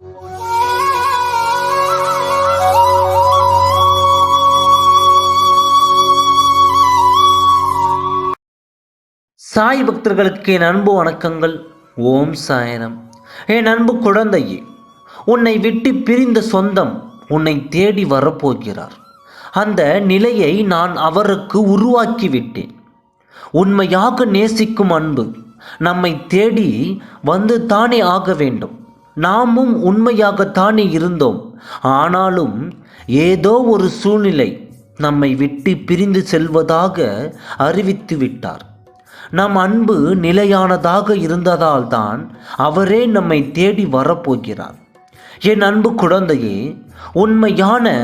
சாய் பக்தர்களுக்கு என் அன்பு வணக்கங்கள். ஓம் சாயனம். என் அன்பு குழந்தையே, உன்னை விட்டு பிரிந்த சொந்தம் உன்னை தேடி வரப்போகிறார். அந்த நிலையை நான் அவருக்கு உருவாக்கிவிட்டேன். உண்மையாக நேசிக்கும் அன்பு நம்மை தேடி வந்து தானே ஆக வேண்டும். நாமும் உண்மையாகத்தானே இருந்தோம். ஆனாலும் ஏதோ ஒரு சூழ்நிலை நம்மை விட்டு பிரிந்து செல்வதாக அறிவித்து விட்டார். நம் அன்பு நிலையானதாக இருந்ததால் தான் அவரே நம்மை தேடி வரப்போகிறார். என் அன்பு குழந்தையே, உண்மையான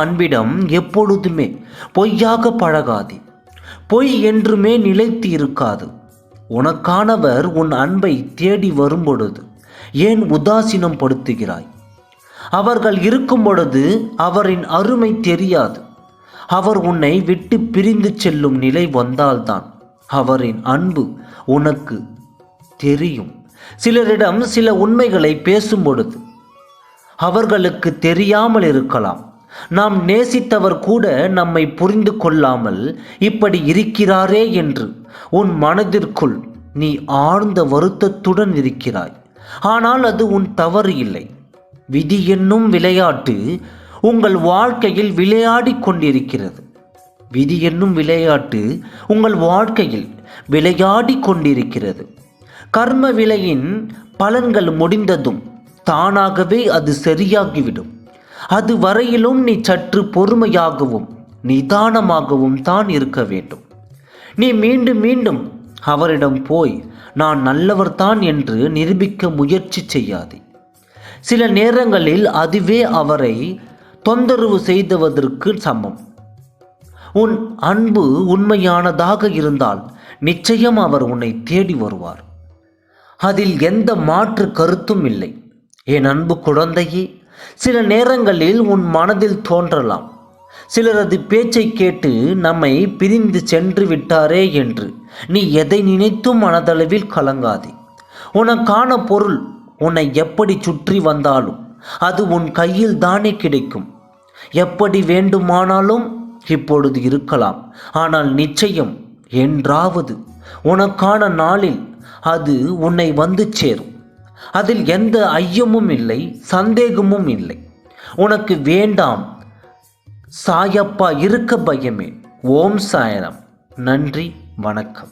அன்பிடம் எப்பொழுதுமே பொய்யாக பழகாதே. பொய் என்றுமே நிலைத்து இருக்காது. உனக்கானவர் உன் அன்பை தேடி வரும் பொழுது ஏன் உதாசீனம் படுத்துகிறாய்? அவர்கள் இருக்கும் பொழுது அவரின் அருமை தெரியாது. அவர் உன்னை விட்டு பிரிந்து செல்லும் நிலை வந்தால்தான் அவரின் அன்பு உனக்கு தெரியும். சிலரிடம் சில உண்மைகளை பேசும் பொழுது அவர்களுக்கு தெரியாமல் இருக்கலாம். நாம் நேசித்தவர் கூட நம்மை புரிந்து கொள்ளாமல் இப்படி இருக்கிறாரே என்று உன் மனதிற்குள் நீ ஆழ்ந்த வருத்தத்துடன் இருக்கிறாய். ஆனால் அது உன் தவறு இல்லை. விதி என்னும் விளையாட்டு உங்கள் வாழ்க்கையில் விளையாடி கொண்டிருக்கிறது. விதி என்னும் விளையாட்டு உங்கள் வாழ்க்கையில் விளையாடி கொண்டிருக்கிறது. கர்ம விளையின் பலன்கள் முடிந்ததும் தானாகவே அது சரியாகிவிடும். அது வரையிலும் நீ சற்று பொறுமையாகவும் நிதானமாகவும் தான் இருக்க வேண்டும். நீ மீண்டும் மீண்டும் அவரிடம் போய் நான் நல்லவர்தான் என்று நிரூபிக்க முயற்சி செய்யாதே. சில நேரங்களில் அதுவே அவரை தொந்தரவு செய்துவதற்கு சமம். உன் அன்பு உண்மையானதாக இருந்தால் நிச்சயம் அவர் உன்னை தேடி வருவார். அதில் எந்த மாற்று கருத்தும் இல்லை. என் அன்பு குழந்தையே, சில நேரங்களில் உன் மனதில் தோன்றலாம், சிலரது பேச்சை கேட்டு நம்மை பிரிந்து சென்று விட்டாரே என்று. நீ எதை நினைத்தும் மனதளவில் கலங்காதே. உனக்கான பொருள் உன்னை எப்படி சுற்றி வந்தாலும் அது உன் கையில் தானே கிடைக்கும். எப்படி வேண்டுமானாலும் இப்பொழுது இருக்கலாம். ஆனால் நிச்சயம் என்றாவது உனக்கான நாளில் அது உன்னை வந்து சேரும். அதில் எந்த ஐயமும் இல்லை, சந்தேகமும் இல்லை. உனக்கு வேண்டாம் சாயப்பா இருக்க பயமே. ஓம் சாயனம். நன்றி, வணக்கம்.